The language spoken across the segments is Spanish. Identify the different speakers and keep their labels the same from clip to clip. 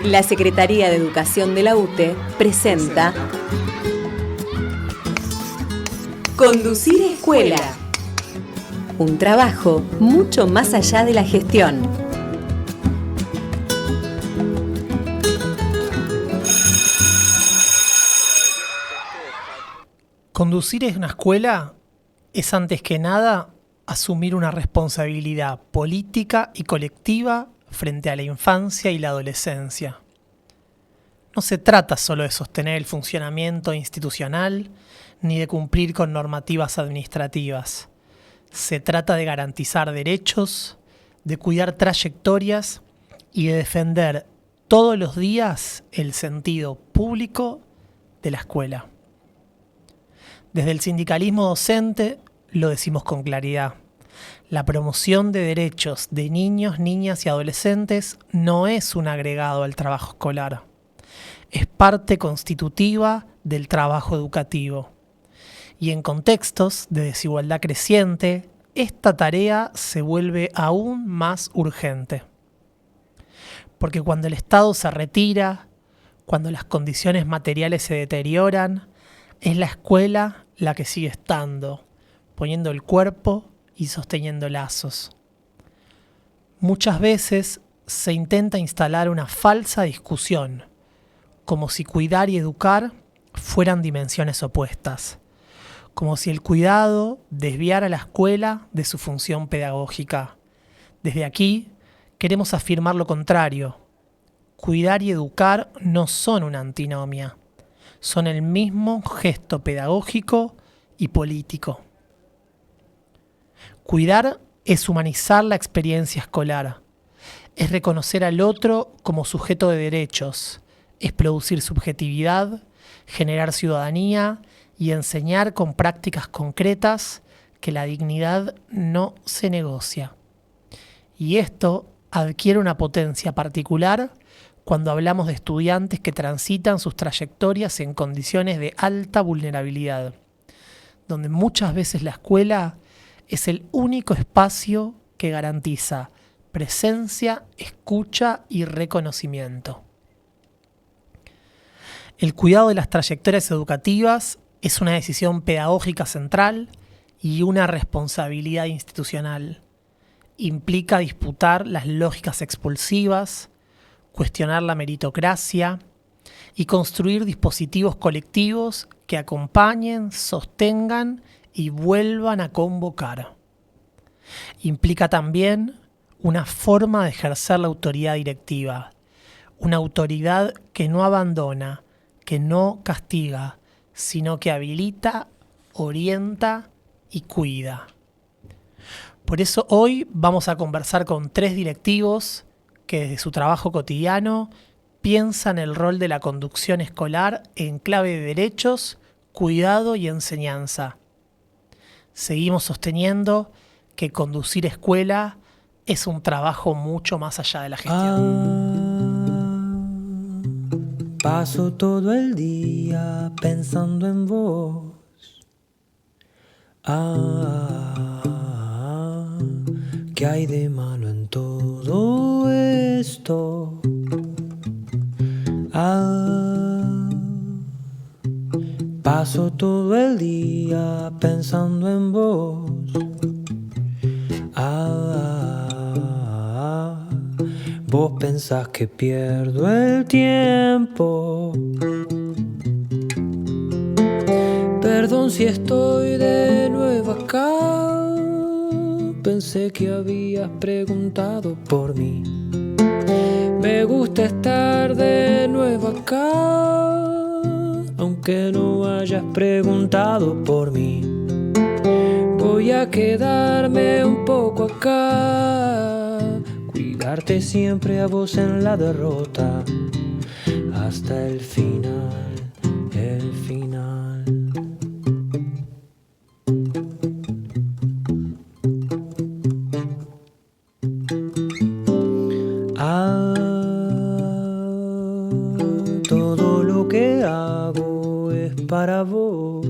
Speaker 1: La Secretaría de Educación de la UTE presenta Conducir Escuela. Un trabajo mucho más allá de la gestión.
Speaker 2: Conducir en una escuela es antes que nada asumir una responsabilidad política y colectiva frente a la infancia y la adolescencia. No se trata solo de sostener el funcionamiento institucional ni de cumplir con normativas administrativas. Se trata de garantizar derechos, de cuidar trayectorias y de defender todos los días el sentido público de la escuela. Desde el sindicalismo docente lo decimos con claridad. La promoción de derechos de niños, niñas y adolescentes no es un agregado al trabajo escolar. Es parte constitutiva del trabajo educativo. Y en contextos de desigualdad creciente, esta tarea se vuelve aún más urgente. Porque cuando el Estado se retira, cuando las condiciones materiales se deterioran, es la escuela la que sigue estando, poniendo el cuerpo y sosteniendo lazos. Muchas veces se intenta instalar una falsa discusión, como si cuidar y educar fueran dimensiones opuestas, como si el cuidado desviara a la escuela de su función pedagógica. Desde aquí queremos afirmar lo contrario. Cuidar y educar no son una antinomia, son el mismo gesto pedagógico y político. Cuidar es humanizar la experiencia escolar, es reconocer al otro como sujeto de derechos, es producir subjetividad, generar ciudadanía y enseñar con prácticas concretas que la dignidad no se negocia. Y esto adquiere una potencia particular cuando hablamos de estudiantes que transitan sus trayectorias en condiciones de alta vulnerabilidad, donde muchas veces la escuela es el único espacio que garantiza presencia, escucha y reconocimiento. El cuidado de las trayectorias educativas es una decisión pedagógica central y una responsabilidad institucional. Implica disputar las lógicas expulsivas, cuestionar la meritocracia y construir dispositivos colectivos que acompañen, sostengan y vuelvan a convocar. Implica también una forma de ejercer la autoridad directiva, una autoridad que no abandona, que no castiga, sino que habilita, orienta y cuida. Por eso hoy vamos a conversar con 3 directivos que desde su trabajo cotidiano piensan el rol de la conducción escolar en clave de derechos, cuidado y enseñanza. Seguimos sosteniendo que conducir escuela es un trabajo mucho más allá de la gestión.
Speaker 3: Paso todo el día pensando en vos. ¿Qué hay de malo en todo esto? Paso todo el día pensando en vos. Vos pensás que pierdo el tiempo. Perdón si estoy de nuevo acá. Pensé que habías preguntado por mí. Me gusta estar de nuevo acá, aunque no hayas preguntado por mí. Voy a quedarme un poco acá, cuidarte siempre a vos en la derrota, hasta el final, el final. Todo lo que hago es para vos.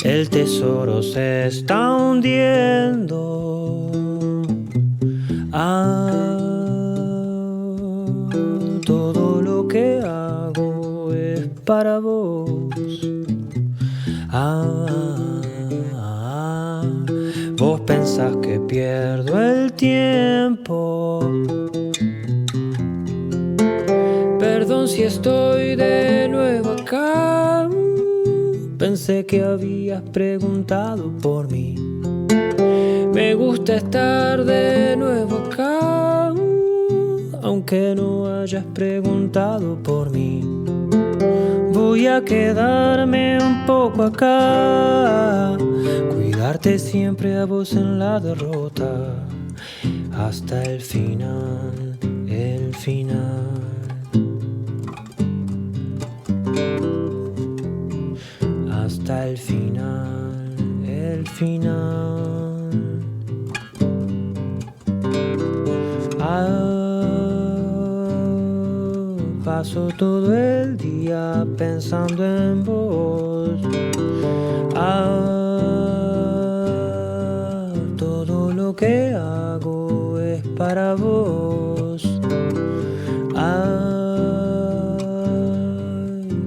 Speaker 3: El tesoro se está hundiendo. Todo lo que hago es para vos. Vos pensás que pierdo el tiempo. Perdón si estoy de nuevo acá. Pensé que habías preguntado por mí. Me gusta estar de nuevo acá, aunque no hayas preguntado por mí. Voy a quedarme un poco acá, cuidarte siempre a vos en la derrota, hasta el final, el final. Hasta el final, el final. Paso todo el día pensando en vos. Todo lo que hago es para vos.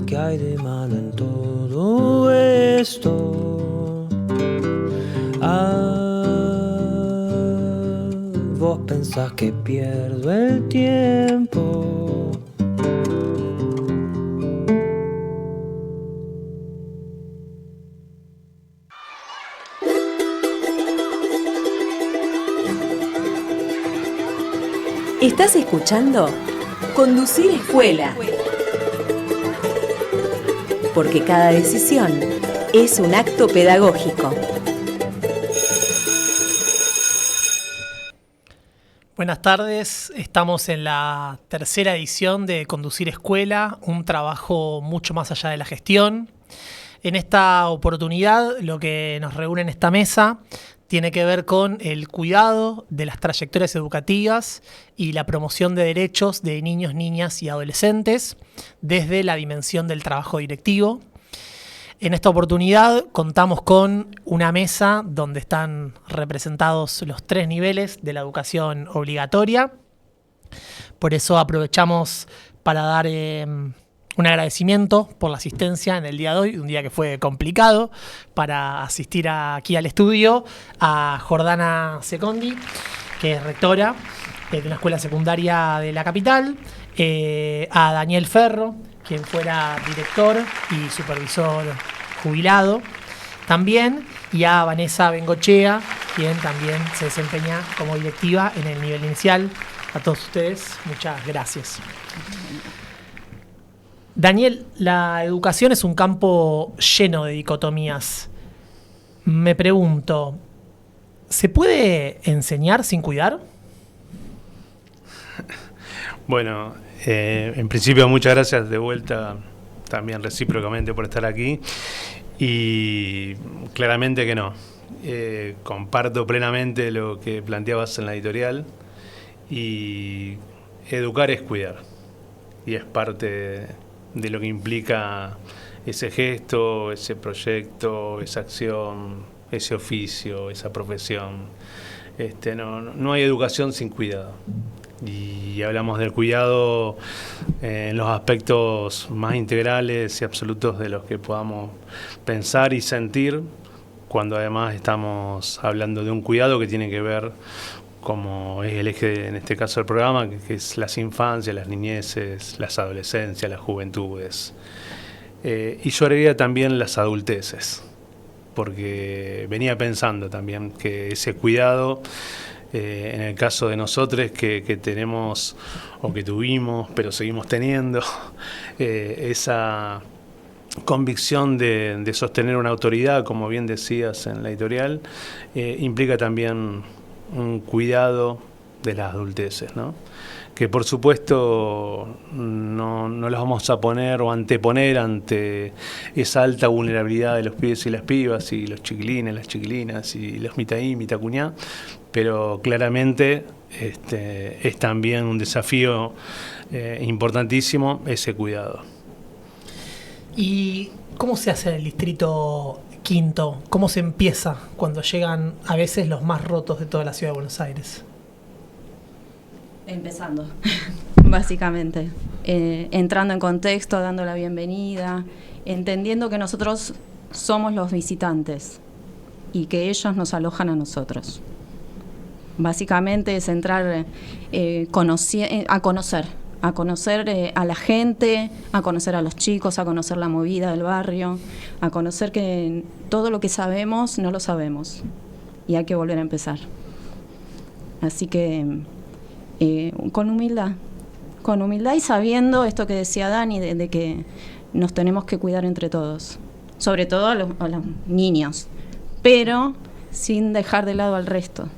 Speaker 3: ¿Qué hay de malo en todo esto? Vos pensás que pierdo el tiempo.
Speaker 1: Estás escuchando Conducir Escuela, porque cada decisión es un acto pedagógico.
Speaker 2: Buenas tardes, estamos en la tercera edición de Conducir Escuela, un trabajo mucho más allá de la gestión. En esta oportunidad, lo que nos reúne en esta mesa tiene que ver con el cuidado de las trayectorias educativas y la promoción de derechos de niños, niñas y adolescentes desde la dimensión del trabajo directivo. En esta oportunidad contamos con una mesa donde están representados los 3 niveles de la educación obligatoria. Por eso aprovechamos para dar un agradecimiento por la asistencia en el día de hoy, un día que fue complicado, para asistir aquí al estudio a Jordana Secondi, que es rectora de una escuela secundaria de la capital, a Daniel Ferro, quien fuera director y supervisor jubilado también, y a Vanessa Bengochea, quien también se desempeña como directiva en el nivel inicial. A todos ustedes, muchas gracias. Daniel, la educación es un campo lleno de dicotomías. Me pregunto, ¿se puede enseñar sin cuidar?
Speaker 4: Bueno, en principio muchas gracias de vuelta, también recíprocamente, por estar aquí. Y claramente que no. Comparto plenamente lo que planteabas en la editorial. Y educar es cuidar. Y es parte de lo que implica ese gesto, ese proyecto, esa acción, ese oficio, esa profesión. No hay educación sin cuidado. Y hablamos del cuidado en los aspectos más integrales y absolutos de los que podamos pensar y sentir, cuando además estamos hablando de un cuidado que tiene que ver, como es el eje en este caso del programa, que es las infancias, las niñeces, las adolescencias, las juventudes. Y yo agregaría también las adulteces, porque venía pensando también que ese cuidado, en el caso de nosotros que tenemos o que tuvimos, pero seguimos teniendo, esa convicción de sostener una autoridad, como bien decías en la editorial, implica también un cuidado de las adulteces, ¿no? Que por supuesto no las vamos a poner o anteponer ante esa alta vulnerabilidad de los pibes y las pibas y los chiquilines, las chiquilinas y los mitaí, mitacuñá, pero claramente es también un desafío importantísimo ese cuidado.
Speaker 2: ¿Y cómo se hace en el distrito quinto? ¿Cómo se empieza cuando llegan a veces los más rotos de toda la ciudad de Buenos Aires?
Speaker 5: Empezando, básicamente. Entrando en contexto, dando la bienvenida, entendiendo que nosotros somos los visitantes y que ellos nos alojan a nosotros. Básicamente es entrar a conocer a la gente, a conocer a los chicos, a conocer la movida del barrio, a conocer que todo lo que sabemos no lo sabemos y hay que volver a empezar. Así que con humildad y sabiendo esto que decía Dani, de que nos tenemos que cuidar entre todos, sobre todo a los niños, pero sin dejar de lado al resto,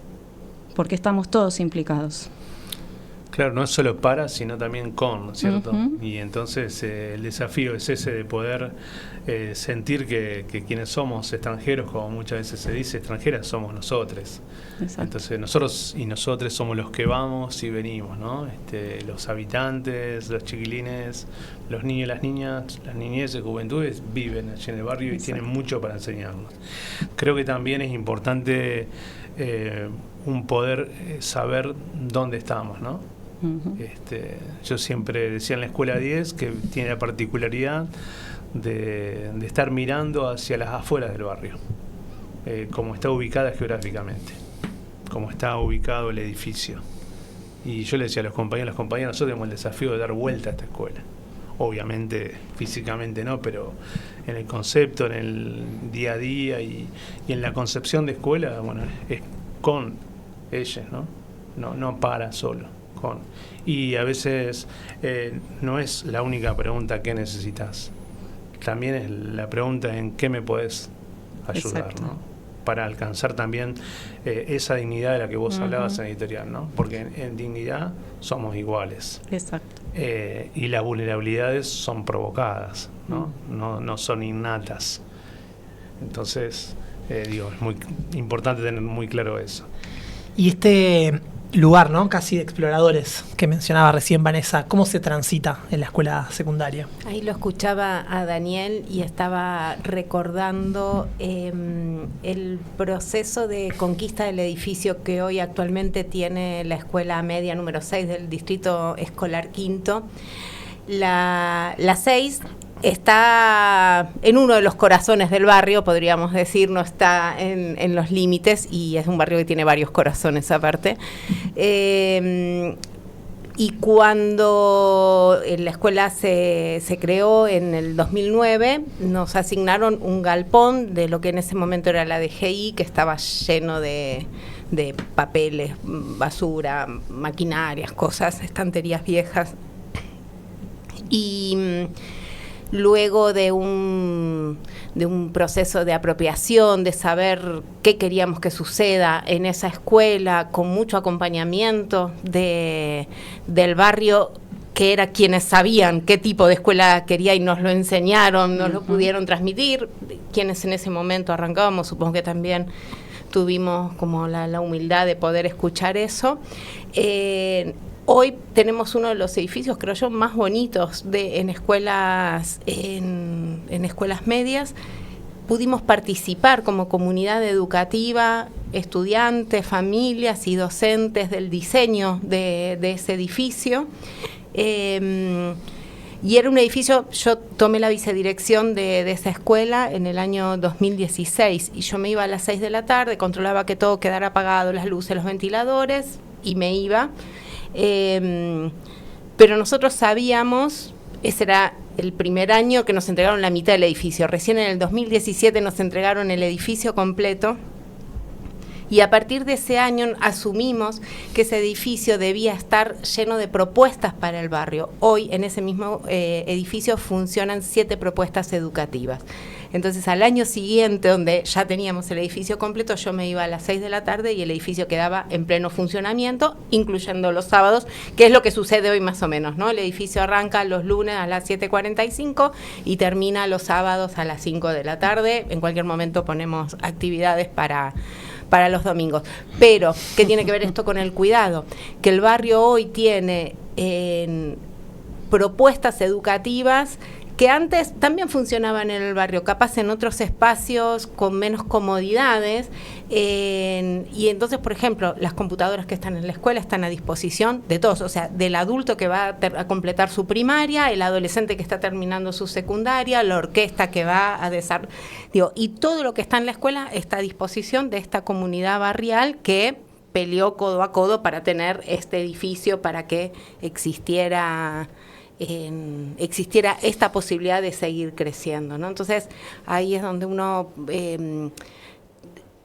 Speaker 5: porque estamos todos implicados.
Speaker 4: Claro, no es solo para, sino también con, ¿cierto?
Speaker 5: Uh-huh.
Speaker 4: Y entonces el desafío es ese de poder sentir que quienes somos extranjeros, como muchas veces se dice, extranjeras somos nosotros.
Speaker 5: Exacto.
Speaker 4: Entonces nosotros y nosotros somos los que vamos y venimos, ¿no? Los habitantes, los chiquilines, los niños y las niñas, las niñeces y juventudes viven allí en el barrio. Exacto. Y tienen mucho para enseñarnos. Creo que también es importante un poder saber dónde estamos, ¿no? Uh-huh. Yo siempre decía en la escuela 10 que tiene la particularidad de estar mirando hacia las afueras del barrio, como está ubicada geográficamente, como está ubicado el edificio. Y yo le decía a los compañeros, nosotros tenemos el desafío de dar vuelta a esta escuela. Obviamente, físicamente no, pero en el concepto, en el día a día y en la concepción de escuela, bueno, es con ellas, ¿no? No para solo. Y a veces no es la única pregunta ¿qué necesitas? También es la pregunta en qué me puedes ayudar, ¿no? Para alcanzar también esa dignidad de la que vos hablabas en la editorial, ¿no? Porque en dignidad somos iguales.
Speaker 5: Exacto.
Speaker 4: Y las vulnerabilidades son provocadas, ¿no? No son innatas. Entonces, es muy importante tener muy claro eso.
Speaker 2: Y este lugar, ¿no? Casi de exploradores que mencionaba recién Vanessa, ¿cómo se transita en la escuela secundaria?
Speaker 6: Ahí lo escuchaba a Daniel y estaba recordando el proceso de conquista del edificio que hoy actualmente tiene la escuela media número 6 del distrito escolar quinto. La 6 está en uno de los corazones del barrio, podríamos decir, no está en los límites, y es un barrio que tiene varios corazones aparte. Y cuando la escuela se creó en el 2009, nos asignaron un galpón de lo que en ese momento era la DGI, que estaba lleno de papeles, basura, maquinarias, cosas, estanterías viejas. Y luego de un proceso de apropiación, de saber qué queríamos que suceda en esa escuela, con mucho acompañamiento del barrio, que era quienes sabían qué tipo de escuela quería y nos lo enseñaron, nos lo pudieron transmitir, quienes en ese momento arrancábamos, supongo que también tuvimos como la humildad de poder escuchar eso. Hoy tenemos uno de los edificios, creo yo, más bonitos en escuelas medias. Pudimos participar como comunidad educativa, estudiantes, familias y docentes del diseño de ese edificio. Y era un edificio, yo tomé la vicedirección de esa escuela en el año 2016 y yo me iba a las 6 de la tarde, controlaba que todo quedara apagado, las luces, los ventiladores, y me iba. Pero nosotros sabíamos, ese era el primer año que nos entregaron la mitad del edificio, recién en el 2017 nos entregaron el edificio completo, y a partir de ese año asumimos que ese edificio debía estar lleno de propuestas para el barrio. Hoy en ese mismo edificio funcionan 7 propuestas educativas. Entonces al año siguiente, donde ya teníamos el edificio completo, yo me iba a las 6 de la tarde y el edificio quedaba en pleno funcionamiento, incluyendo los sábados, que es lo que sucede hoy más o menos, ¿no? El edificio arranca los lunes a las 7:45 y termina los sábados a las 5 de la tarde. En cualquier momento ponemos actividades para los domingos. Pero, ¿qué tiene que ver esto con el cuidado? Que el barrio hoy tiene propuestas educativas que antes también funcionaban en el barrio, capaz en otros espacios con menos comodidades, y entonces, por ejemplo, las computadoras que están en la escuela están a disposición de todos, o sea, del adulto que va a completar su primaria, el adolescente que está terminando su secundaria, la orquesta que va a desarrollar, y todo lo que está en la escuela está a disposición de esta comunidad barrial que peleó codo a codo para tener este edificio, para que existiera esta posibilidad de seguir creciendo, ¿no? Entonces, ahí es donde uno,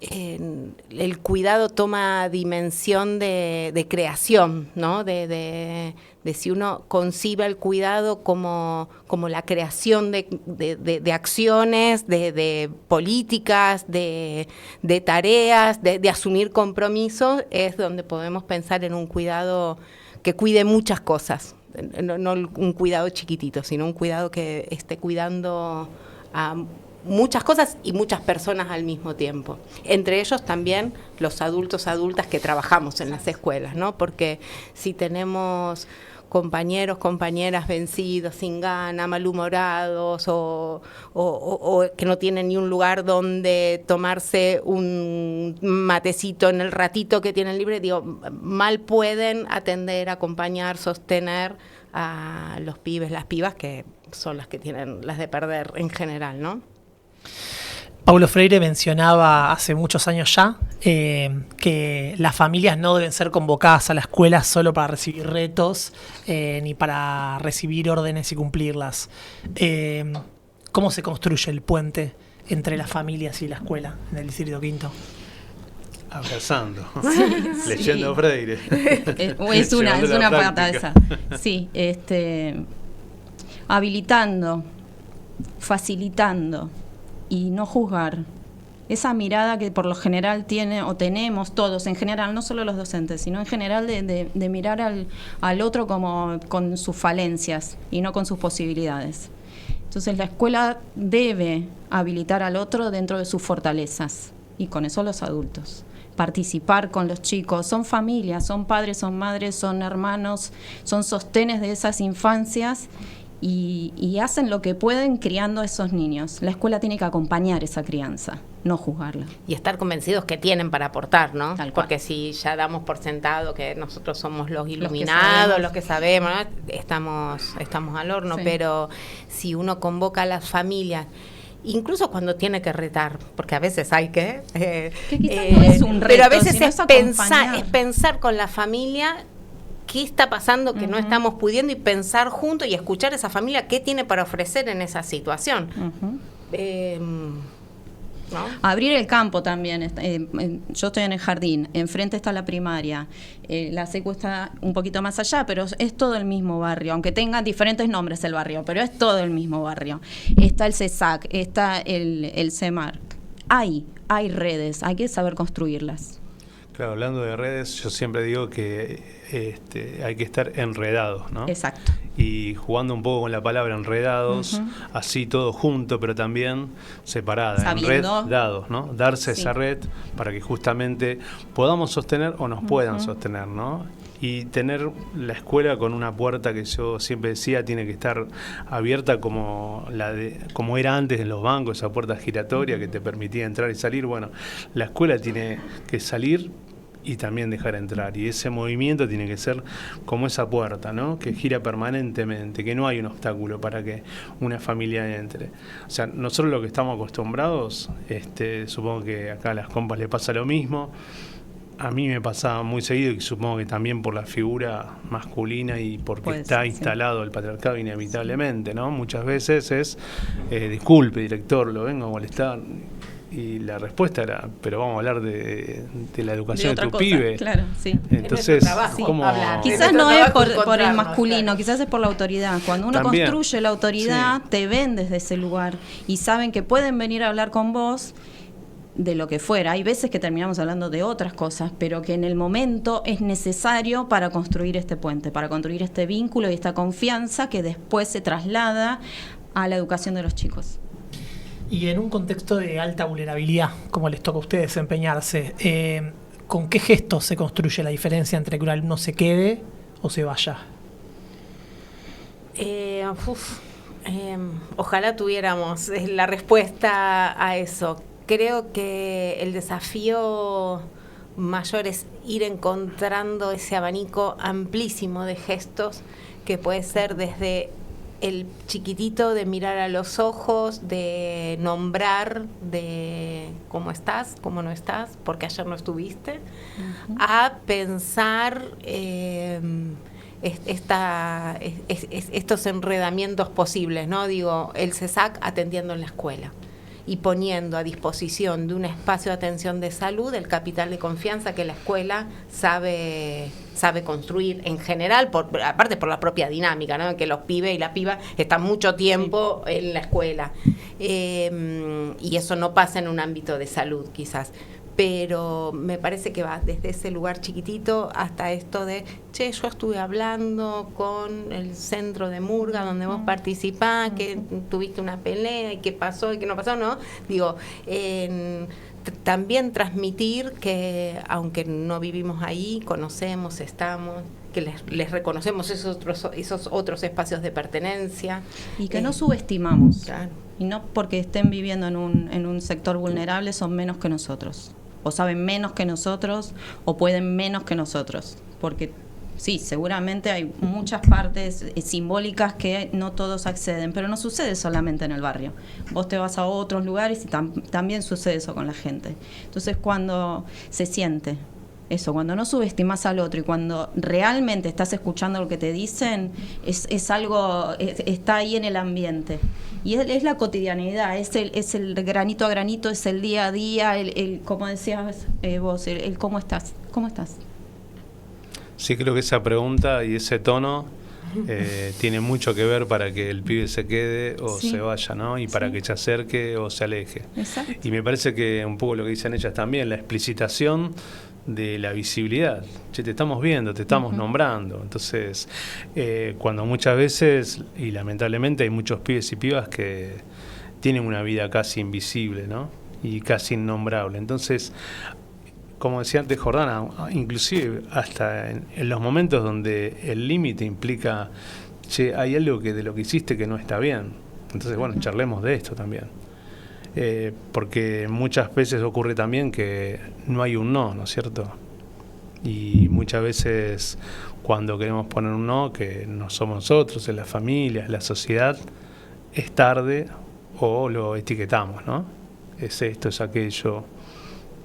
Speaker 6: el cuidado toma dimensión de creación, ¿no? De si uno concibe el cuidado como la creación de acciones, de políticas, de tareas, de asumir compromisos, es donde podemos pensar en un cuidado que cuide muchas cosas. No un cuidado chiquitito, sino un cuidado que esté cuidando a muchas cosas y muchas personas al mismo tiempo. Entre ellos también los adultos, adultas que trabajamos en las escuelas, ¿no? Porque si tenemos compañeros, compañeras vencidos, sin gana, malhumorados o que no tienen ni un lugar donde tomarse un matecito en el ratito que tienen libre, digo, mal pueden atender, acompañar, sostener a los pibes, las pibas, que son las que tienen las de perder en general, ¿no?
Speaker 2: Paulo Freire mencionaba hace muchos años ya que las familias no deben ser convocadas a la escuela solo para recibir retos ni para recibir órdenes y cumplirlas. ¿Cómo se construye el puente entre las familias y la escuela en el Distrito Quinto?
Speaker 4: Abrazando, leyendo Freire.
Speaker 5: Es una pata esa. Sí, habilitando, facilitando y no juzgar. Esa mirada que por lo general tiene o tenemos todos, en general, no solo los docentes, sino en general de mirar al otro como con sus falencias y no con sus posibilidades. Entonces la escuela debe habilitar al otro dentro de sus fortalezas y con eso los adultos. Participar con los chicos, son familias, son padres, son madres, son hermanos, son sostenes de esas infancias y hacen lo que pueden criando a esos niños. La escuela tiene que acompañar esa crianza, no juzgarla.
Speaker 6: Y estar convencidos que tienen para aportar, ¿no?
Speaker 5: Tal cual.
Speaker 6: Porque si ya damos por sentado que nosotros somos los iluminados, los que sabemos, ¿no? estamos al horno, sí. Pero si uno convoca a las familias, incluso cuando tiene que retar, porque a veces hay que
Speaker 5: quizás no es un reto,
Speaker 6: pero a veces
Speaker 5: sino
Speaker 6: es pensar con la familia qué está pasando que no estamos pudiendo y pensar juntos y escuchar a esa familia qué tiene para ofrecer en esa situación. ¿No?
Speaker 5: Abrir el campo también. Yo estoy en el jardín, enfrente está la primaria, la secu está un poquito más allá, pero es todo el mismo barrio, aunque tenga diferentes nombres el barrio, pero es todo el mismo barrio. Está el CESAC, está el CEMAR. Hay redes, hay que saber construirlas.
Speaker 4: Claro, hablando de redes, yo siempre digo que hay que estar enredados, ¿no?
Speaker 5: Exacto.
Speaker 4: Y jugando un poco con la palabra enredados, así todo junto, pero también separada,
Speaker 5: sabiendo,
Speaker 4: enredados, ¿no? Darse
Speaker 5: sí.
Speaker 4: esa red para que justamente podamos sostener o nos puedan sostener, ¿no? Y tener la escuela con una puerta que yo siempre decía tiene que estar abierta como era antes en los bancos, esa puerta giratoria que te permitía entrar y salir. Bueno, la escuela tiene que salir y también dejar entrar, y ese movimiento tiene que ser como esa puerta, ¿no? Que gira permanentemente, que no hay un obstáculo para que una familia entre. O sea, nosotros lo que estamos acostumbrados, supongo que acá a las compas le pasa lo mismo. A mí me pasaba muy seguido y supongo que también por la figura masculina y porque
Speaker 5: pues,
Speaker 4: está instalado el patriarcado inevitablemente, ¿no? Muchas veces es, disculpe, director, lo vengo a molestar. Y la respuesta era, pero vamos a hablar de la educación de tu pibe.
Speaker 5: Claro, sí.
Speaker 4: Entonces, ¿cómo?
Speaker 5: Quizás no es por el masculino, claro. Quizás es por la autoridad. Cuando uno
Speaker 4: también
Speaker 5: construye la autoridad, sí. Te ven desde ese lugar y saben que pueden venir a hablar con vos de lo que fuera. Hay veces que terminamos hablando de otras cosas, pero que en el momento es necesario para construir este puente, para construir este vínculo y esta confianza que después se traslada a la educación de los chicos.
Speaker 2: Y en un contexto de alta vulnerabilidad, como les toca a ustedes desempeñarse, ¿con qué gestos se construye la diferencia entre que un alumno se quede o se vaya?
Speaker 6: Ojalá tuviéramos la respuesta a eso. Creo que el desafío mayor es ir encontrando ese abanico amplísimo de gestos que puede ser desde el chiquitito de mirar a los ojos, de nombrar, de cómo estás, cómo no estás, porque ayer no estuviste, a pensar estos enredamientos posibles, ¿no? Digo, el CESAC atendiendo en la escuela y poniendo a disposición de un espacio de atención de salud el capital de confianza que la escuela sabe construir en general, aparte por la propia dinámica, ¿no? Que los pibes y las pibas están mucho tiempo en la escuela, y eso no pasa en un ámbito de salud quizás, pero me parece que va desde ese lugar chiquitito hasta esto de, che, yo estuve hablando con el centro de Murga donde vos participás, que tuviste una pelea y qué pasó y qué no pasó, ¿no? Digo, también transmitir que aunque no vivimos ahí, conocemos, estamos, que les reconocemos esos otros espacios de pertenencia.
Speaker 5: Y que no subestimamos.
Speaker 6: Claro.
Speaker 5: Y no porque estén viviendo en un sector vulnerable son menos que nosotros, o saben menos que nosotros, o pueden menos que nosotros, porque sí, seguramente hay muchas partes simbólicas que no todos acceden, pero no sucede solamente en el barrio. Vos te vas a otros lugares y también sucede eso con la gente. Entonces, cuando se siente eso, cuando no subestimas al otro y cuando realmente estás escuchando lo que te dicen, es algo, está ahí en el ambiente. Y es la cotidianidad, es el granito a granito, es el día a día, el como decías vos, el cómo estás. ¿Cómo estás?
Speaker 4: Sí, creo que esa pregunta y ese tono tiene mucho que ver para que el pibe se quede o se vaya, ¿no? Y para que se acerque o se aleje.
Speaker 5: Exacto.
Speaker 4: Y me parece que un poco lo que dicen ellas también, la explicitación de la visibilidad. Che, te estamos viendo, te estamos nombrando. Entonces, cuando muchas veces, y lamentablemente hay muchos pibes y pibas que tienen una vida casi invisible, ¿no? Y casi innombrable. Entonces, como decía antes Jordana, inclusive hasta en los momentos donde el límite implica, che, hay algo que de lo que hiciste que no está bien. Entonces, bueno, charlemos de esto también. Porque muchas veces ocurre también que no hay un no, ¿no es cierto? Y muchas veces cuando queremos poner un no, que no somos nosotros, es la familia, es la sociedad, es tarde o lo etiquetamos, ¿no? Es esto, es aquello,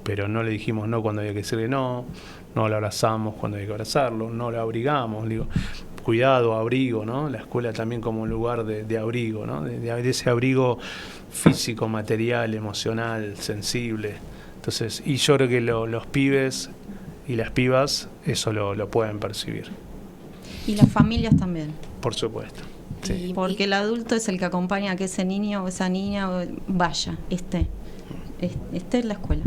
Speaker 4: pero no le dijimos no cuando había que decirle no lo abrazamos cuando había que abrazarlo, no lo abrigamos, digo, cuidado, abrigo, ¿no? La escuela también como un lugar de abrigo, ¿no? De ese abrigo físico, material, emocional, sensible. Entonces, y yo creo que los pibes y las pibas eso lo pueden percibir.
Speaker 5: Y las familias también.
Speaker 4: Por supuesto. Sí.
Speaker 5: Porque el adulto es el que acompaña a que ese niño o esa niña vaya, esté en la escuela.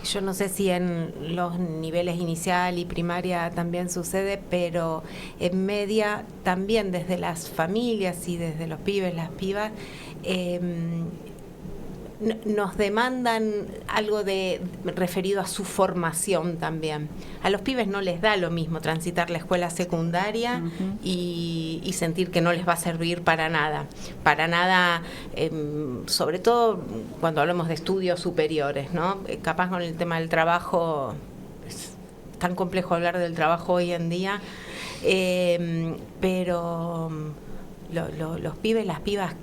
Speaker 6: Yo no sé si en los niveles inicial y primaria también sucede, pero en media también desde las familias y desde los pibes, las pibas, nos demandan algo referido a su formación también. A los pibes no les da lo mismo transitar la escuela secundaria y sentir que no les va a servir para nada, sobre todo cuando hablamos de estudios superiores, ¿no? Capaz con el tema del trabajo, es tan complejo hablar del trabajo hoy en día, pero los pibes, las pibas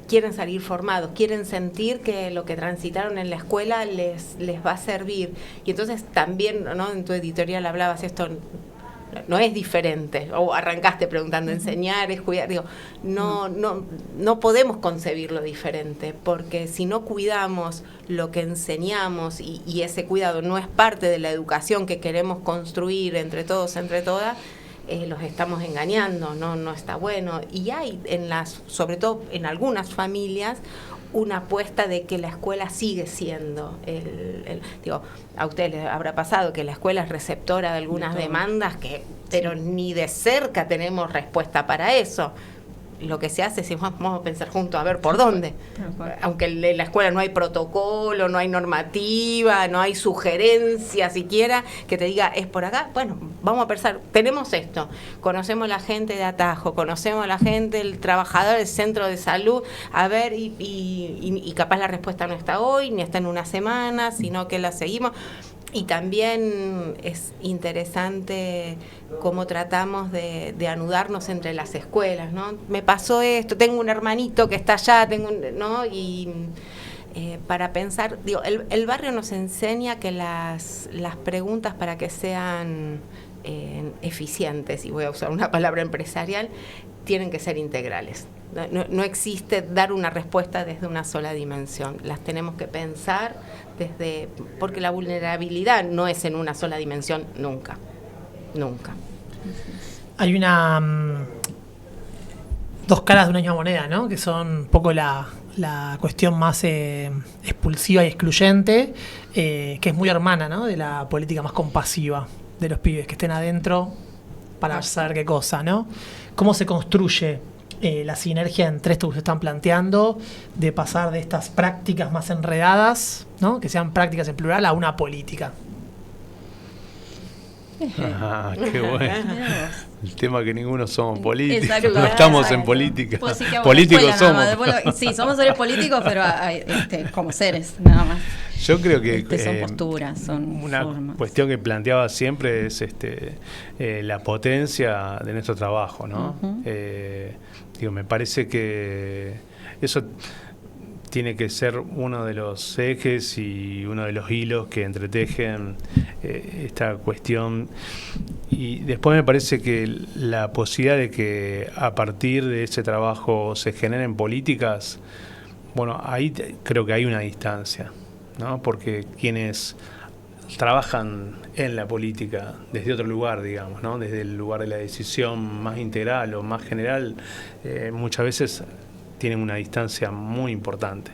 Speaker 6: quieren salir formados, quieren sentir que lo que transitaron en la escuela les va a servir. Y entonces también, ¿no? En tu editorial hablabas esto, no es diferente, o arrancaste preguntando, enseñar es cuidar, digo, no podemos concebirlo diferente, porque si no cuidamos lo que enseñamos y ese cuidado no es parte de la educación que queremos construir entre todos, entre todas, los estamos engañando, no está bueno. Y hay sobre todo en algunas familias, una apuesta de que la escuela sigue siendo digo, a ustedes les habrá pasado que la escuela es receptora de algunas demandas pero ni de cerca tenemos respuesta para eso. lo que se hace es vamos a pensar juntos, a ver por dónde. Aunque en la escuela no hay protocolo, no hay normativa, no hay sugerencia siquiera que te diga es por acá, bueno, vamos a pensar, tenemos esto, conocemos la gente de Atajo, conocemos la gente, el trabajador del centro de salud, a ver, y capaz la respuesta no está hoy, ni está en una semana, sino que la seguimos. Y también es interesante cómo tratamos de anudarnos entre las escuelas, ¿no? Me pasó esto, tengo un hermanito que está allá, ¿no? Y para pensar, digo, el barrio nos enseña que las preguntas para que sean eficientes, y voy a usar una palabra empresarial, tienen que ser integrales. No existe dar una respuesta desde una sola dimensión. Las tenemos que pensar porque la vulnerabilidad no es en una sola dimensión nunca.
Speaker 2: Hay dos caras de una misma moneda, ¿no? Que son un poco la cuestión más expulsiva y excluyente, que es muy hermana, ¿no? De la política más compasiva de los pibes, que estén adentro para saber qué cosa, ¿no? ¿Cómo se construye la sinergia entre esto que se están planteando, de pasar de estas prácticas más enredadas, ¿no? Que sean prácticas en plural, a una política?
Speaker 4: Qué bueno. El tema que ninguno somos políticos.
Speaker 5: Exacto,
Speaker 4: no estamos en política.
Speaker 5: Pues sí,
Speaker 4: políticos somos.
Speaker 5: Sí, somos seres políticos, pero como seres, nada más.
Speaker 4: Yo creo que
Speaker 5: son posturas, son
Speaker 4: una
Speaker 5: formas.
Speaker 4: Cuestión que planteaba siempre es la potencia de nuestro trabajo, ¿no? Me parece que eso tiene que ser uno de los ejes y uno de los hilos que entretejen esta cuestión. Y después me parece que la posibilidad de que a partir de ese trabajo se generen políticas, bueno, ahí creo que hay una distancia, ¿no? Porque quienes trabajan en la política desde otro lugar, digamos, ¿no? Desde el lugar de la decisión más integral o más general, muchas veces tienen una distancia muy importante.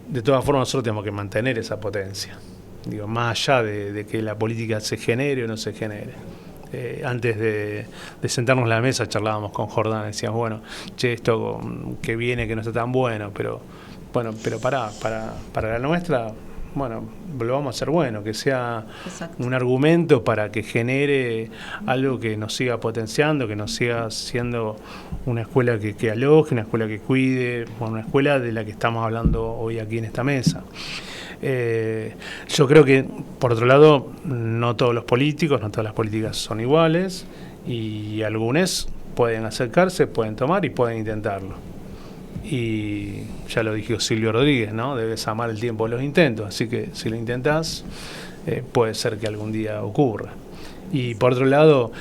Speaker 4: De todas formas, nosotros tenemos que mantener esa potencia, digo, más allá de que la política se genere o no se genere. Antes de sentarnos en la mesa charlábamos con Jordán, decíamos, bueno, esto que viene que no está tan bueno, pero para la nuestra, bueno, lo vamos a hacer bueno, que sea un argumento para que genere algo que nos siga potenciando, que nos siga siendo una escuela que aloje, una escuela que cuide, bueno, una escuela de la que estamos hablando hoy aquí en esta mesa. Yo creo que, por otro lado, no todos los políticos, no todas las políticas son iguales, y algunos pueden acercarse, pueden tomar y pueden intentarlo. Y ya lo dijo Silvio Rodríguez, ¿no? Debes amar el tiempo de los intentos, así que si lo intentás, puede ser que algún día ocurra. Y por otro lado,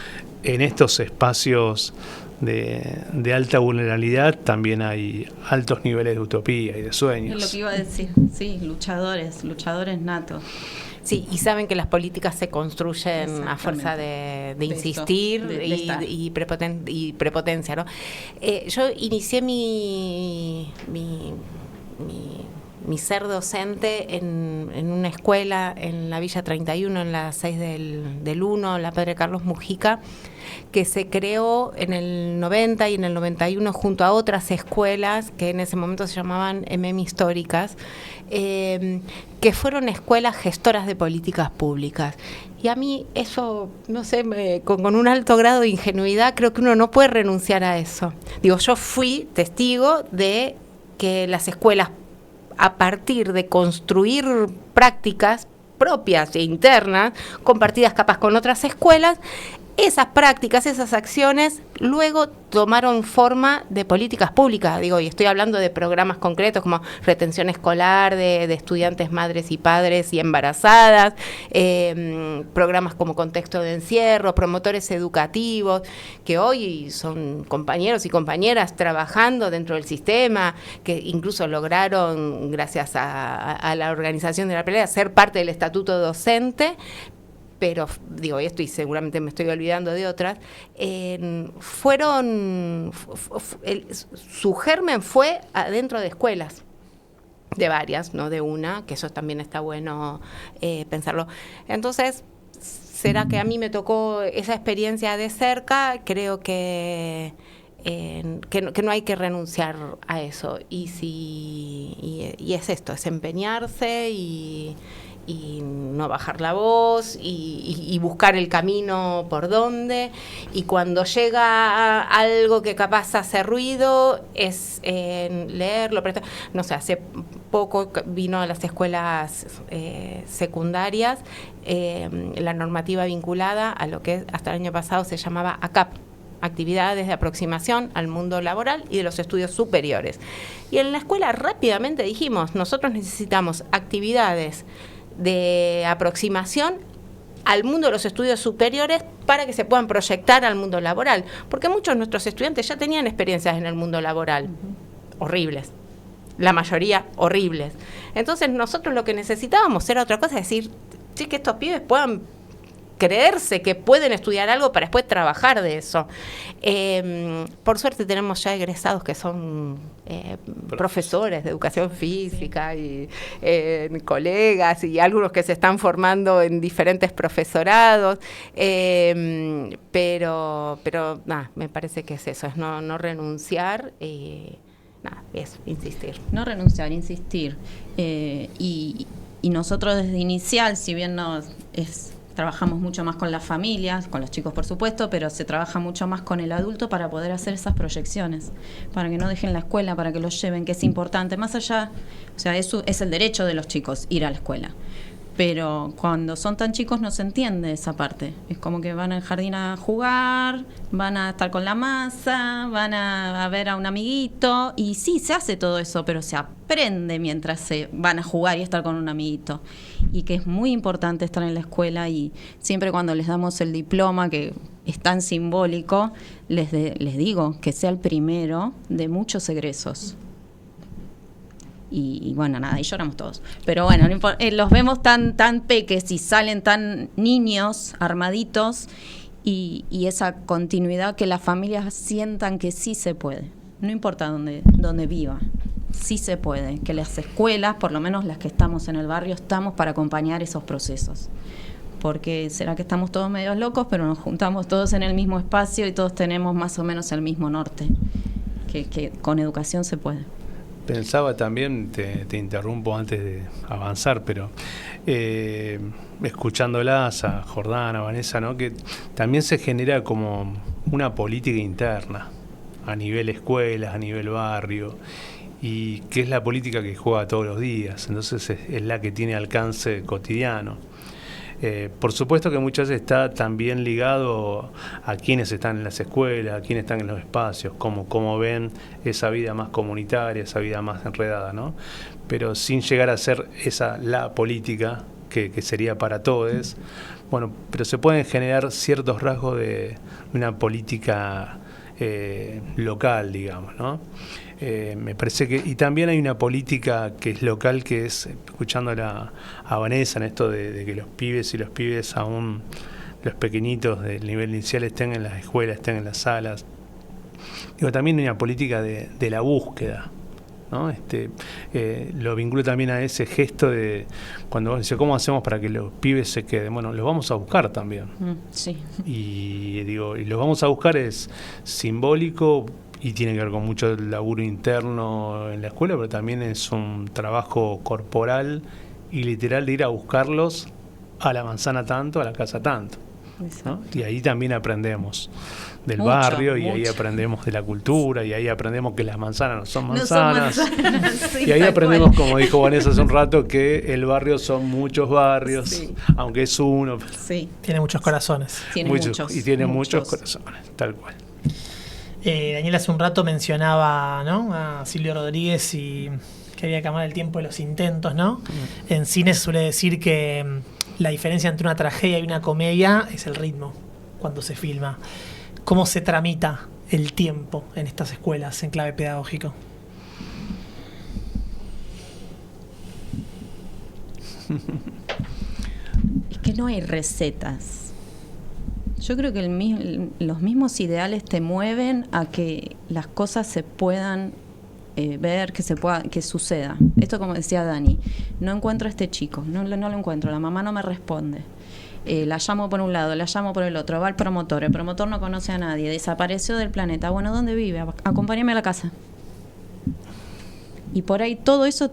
Speaker 4: en estos espacios de alta vulnerabilidad también hay altos niveles de utopía y de sueños.
Speaker 5: Es lo que iba a decir, sí, luchadores natos.
Speaker 6: Sí, y saben que las políticas se construyen a fuerza de insistir y prepotencia, ¿no? Yo inicié mi ser docente en una escuela en la Villa 31, en la 6 del 1, la Padre Carlos Mujica, que se creó en el 90 y en el 91 junto a otras escuelas que en ese momento se llamaban EMEM históricas, que fueron escuelas gestoras de políticas públicas. Y a mí eso, no sé, con un alto grado de ingenuidad, creo que uno no puede renunciar a eso. Digo, yo fui testigo de que las escuelas, a partir de construir prácticas propias e internas, compartidas capaz con otras escuelas, esas prácticas, esas acciones, luego tomaron forma de políticas públicas. Digo, y estoy hablando de programas concretos como retención escolar de estudiantes, madres y padres y embarazadas, programas como contexto de encierro, promotores educativos, que hoy son compañeros y compañeras trabajando dentro del sistema, que incluso lograron, gracias a la organización de la pelea, ser parte del estatuto docente. Pero, digo, esto y seguramente me estoy olvidando de otras, su germen fue adentro de escuelas, de varias, no de una, que eso también está bueno pensarlo. Entonces, ¿será que a mí me tocó esa experiencia de cerca? Creo que que no hay que renunciar a eso. Y es esto, es empeñarse y no bajar la voz y buscar el camino por dónde. Y cuando llega algo que capaz hace ruido, es leerlo. No sé, hace poco vino a las escuelas secundarias la normativa vinculada a lo que hasta el año pasado se llamaba ACAP, actividades de aproximación al mundo laboral y de los estudios superiores. Y en la escuela rápidamente dijimos, nosotros necesitamos actividades de aproximación al mundo de los estudios superiores para que se puedan proyectar al mundo laboral, porque muchos de nuestros estudiantes ya tenían experiencias en el mundo laboral, horribles, la mayoría horribles. Entonces nosotros lo que necesitábamos era otra cosa, es decir, sí, que estos pibes puedan creerse que pueden estudiar algo para después trabajar de eso. Por suerte tenemos ya egresados que son profesores de educación física y colegas y algunos que se están formando en diferentes profesorados, pero nada, me parece que es eso, es no renunciar, es insistir.
Speaker 5: No renunciar, insistir. Y nosotros desde Inicial, si bien trabajamos mucho más con las familias, con los chicos por supuesto, pero se trabaja mucho más con el adulto para poder hacer esas proyecciones, para que no dejen la escuela, para que los lleven, que es importante, más allá, o sea, eso es el derecho de los chicos, ir a la escuela. Pero cuando son tan chicos no se entiende esa parte. Es como que van al jardín a jugar, van a estar con la masa, van a ver a un amiguito. Y sí, se hace todo eso, pero se aprende mientras se van a jugar y estar con un amiguito. Y que es muy importante estar en la escuela, y siempre cuando les damos el diploma, que es tan simbólico, les digo que sea el primero de muchos egresos. Y bueno, nada, y lloramos todos. Pero bueno, los vemos tan peques y salen tan niños, armaditos, y esa continuidad, que las familias sientan que sí se puede. No importa dónde viva, sí se puede. Que las escuelas, por lo menos las que estamos en el barrio, estamos para acompañar esos procesos. Porque será que estamos todos medios locos, pero nos juntamos todos en el mismo espacio y todos tenemos más o menos el mismo norte. Que con educación se puede.
Speaker 4: Pensaba también, te interrumpo antes de avanzar, pero escuchándolas a Jordana, a Vanessa, ¿no? Que también se genera como una política interna a nivel escuelas, a nivel barrio, y que es la política que juega todos los días, entonces es la que tiene alcance cotidiano. Por supuesto que muchas veces está también ligado a quienes están en las escuelas, a quienes están en los espacios, cómo ven esa vida más comunitaria, esa vida más enredada, ¿no? Pero sin llegar a ser la política que sería para todos. Bueno, pero se pueden generar ciertos rasgos de una política local, digamos, ¿no? Me parece que, y también hay una política que es local, que es, escuchándola a Vanessa en esto de que los pibes aún, los pequeñitos del nivel inicial, estén en las escuelas, estén en las salas. Digo, también hay una política de la búsqueda, ¿no? Lo vinculo también a ese gesto de cuando vos decís, ¿cómo hacemos para que los pibes se queden? Bueno, los vamos a buscar también.
Speaker 5: Sí.
Speaker 4: Y los vamos a buscar es simbólico, y tiene que ver con mucho laburo interno en la escuela, pero también es un trabajo corporal y literal de ir a buscarlos a la manzana tanto, a la casa tanto, ¿no? Y ahí también aprendemos del barrio, y ahí aprendemos de la cultura, y ahí aprendemos que las manzanas no son manzanas. Sí, y ahí aprendemos, como dijo Vanessa hace un rato, que el barrio son muchos barrios, sí, aunque es uno.
Speaker 2: Sí. Tiene muchos corazones.
Speaker 4: Tiene muchos corazones, tal cual.
Speaker 2: Daniel hace un rato mencionaba, ¿no?, a Silvio Rodríguez, y que había que amar el tiempo de los intentos, ¿no? En cine se suele decir que la diferencia entre una tragedia y una comedia es el ritmo, cuando se filma. ¿Cómo se tramita el tiempo en estas escuelas en clave pedagógico?
Speaker 5: Es que no hay recetas. Yo creo que los mismos ideales te mueven a que las cosas se puedan ver que suceda. Esto, como decía Dani, no encuentro a este chico, no lo encuentro, la mamá no me responde. La llamo por un lado, la llamo por el otro, va el promotor no conoce a nadie, desapareció del planeta. Bueno, ¿dónde vive? Acompáñame a la casa. Y por ahí todo eso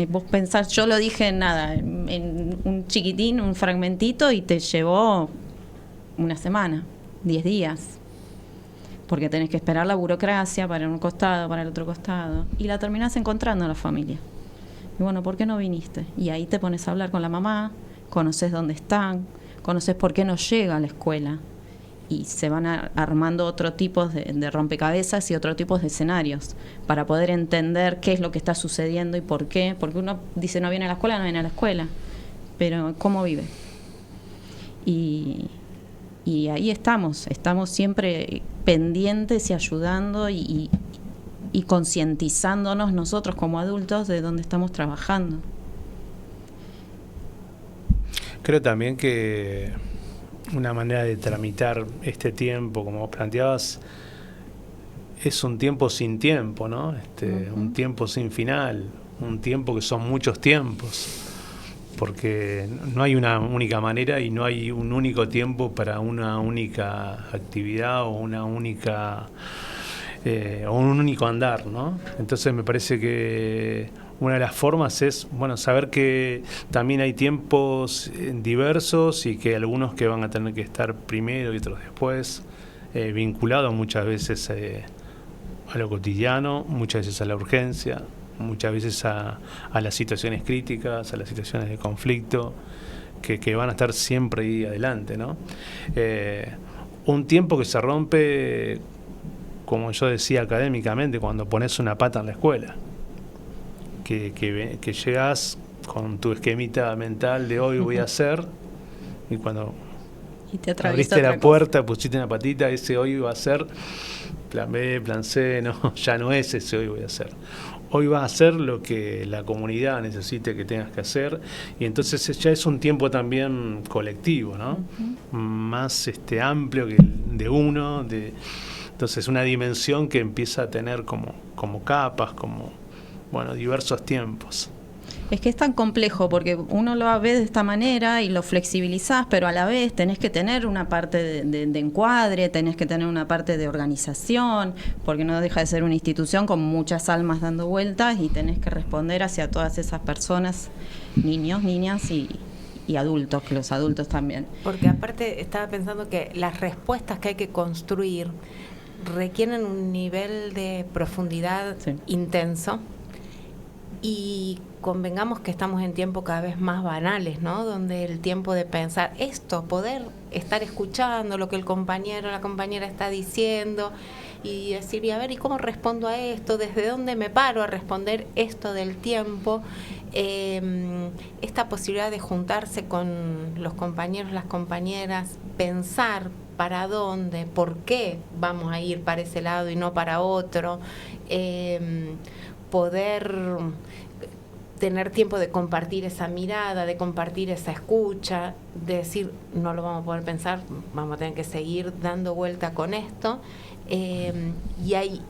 Speaker 5: vos pensás, yo lo dije en nada, en un chiquitín, un fragmentito, y te llevó una semana, 10 días. Porque tenés que esperar la burocracia para un costado, para el otro costado. Y la terminás encontrando a la familia. Y bueno, ¿por qué no viniste? Y ahí te pones a hablar con la mamá, conoces dónde están, conoces por qué no llega a la escuela. Y se van armando otro tipo de rompecabezas y otro tipo de escenarios para poder entender qué es lo que está sucediendo y por qué. Porque uno dice no viene a la escuela, no viene a la escuela. Pero ¿cómo vive? Y ahí estamos siempre pendientes y ayudando y concientizándonos nosotros como adultos de dónde estamos trabajando.
Speaker 4: Creo también que una manera de tramitar este tiempo, como vos planteabas, es un tiempo sin tiempo, ¿no? Un tiempo sin final, un tiempo que son muchos tiempos, porque no hay una única manera y no hay un único tiempo para una única actividad o una única o un único andar, ¿no? Entonces me parece que una de las formas es, bueno, saber que también hay tiempos diversos y que algunos que van a tener que estar primero y otros después, vinculados muchas veces a lo cotidiano, muchas veces a la urgencia, muchas veces a las situaciones críticas, a las situaciones de conflicto, que van a estar siempre ahí adelante, ¿no? Un tiempo que se rompe, como yo decía académicamente, cuando pones una pata en la escuela. Que llegas con tu esquemita mental de hoy voy a hacer, y cuando abriste la puerta, pusiste una patita, ese hoy va a ser plan B, plan C, no, ya no es ese hoy voy a hacer. Hoy vas a hacer lo que la comunidad necesite que tengas que hacer, y entonces ya es un tiempo también colectivo, ¿no? Más amplio que el de uno, entonces una dimensión que empieza a tener como capas, como diversos tiempos.
Speaker 5: Es que es tan complejo porque uno lo ve de esta manera y lo flexibilizás, pero a la vez tenés que tener una parte de encuadre, tenés que tener una parte de organización, porque no deja de ser una institución con muchas almas dando vueltas y tenés que responder hacia todas esas personas, niños, niñas y adultos, que los adultos también.
Speaker 6: Porque aparte estaba pensando que las respuestas que hay que construir requieren un nivel de profundidad intenso. Y convengamos que estamos en tiempos cada vez más banales, ¿no? Donde el tiempo de pensar esto, poder estar escuchando lo que el compañero o la compañera está diciendo y decir, y a ver, ¿y cómo respondo a esto? ¿Desde dónde me paro a responder esto del tiempo? Esta posibilidad de juntarse con los compañeros, las compañeras, pensar para dónde, por qué vamos a ir para ese lado y no para otro, poder tener tiempo de compartir esa mirada, de compartir esa escucha, de decir, no lo vamos a poder pensar, vamos a tener que seguir dando vuelta con esto, y hay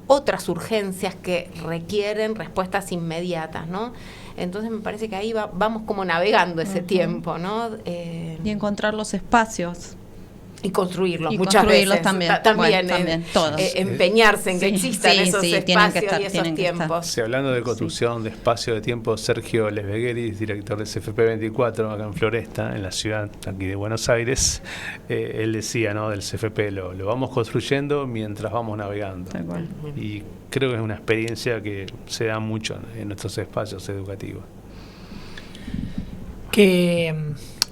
Speaker 6: otras urgencias que requieren respuestas inmediatas, ¿no? Entonces me parece que ahí vamos como navegando ese tiempo, ¿no?
Speaker 5: Y encontrar los espacios.
Speaker 6: Y construirlos,
Speaker 5: y
Speaker 6: muchas
Speaker 5: construirlos
Speaker 6: veces.
Speaker 5: También, todos.
Speaker 6: Empeñarse en que existan esos espacios
Speaker 5: estar,
Speaker 6: y esos tiempos.
Speaker 4: Sí, hablando de construcción de espacio de tiempo, Sergio Lesbegueris, director de CFP 24, acá en Floresta, en la ciudad aquí de Buenos Aires, él decía, ¿no? Del CFP, lo vamos construyendo mientras vamos navegando. Y creo que es una experiencia que se da mucho en nuestros espacios educativos.
Speaker 2: ¿Qué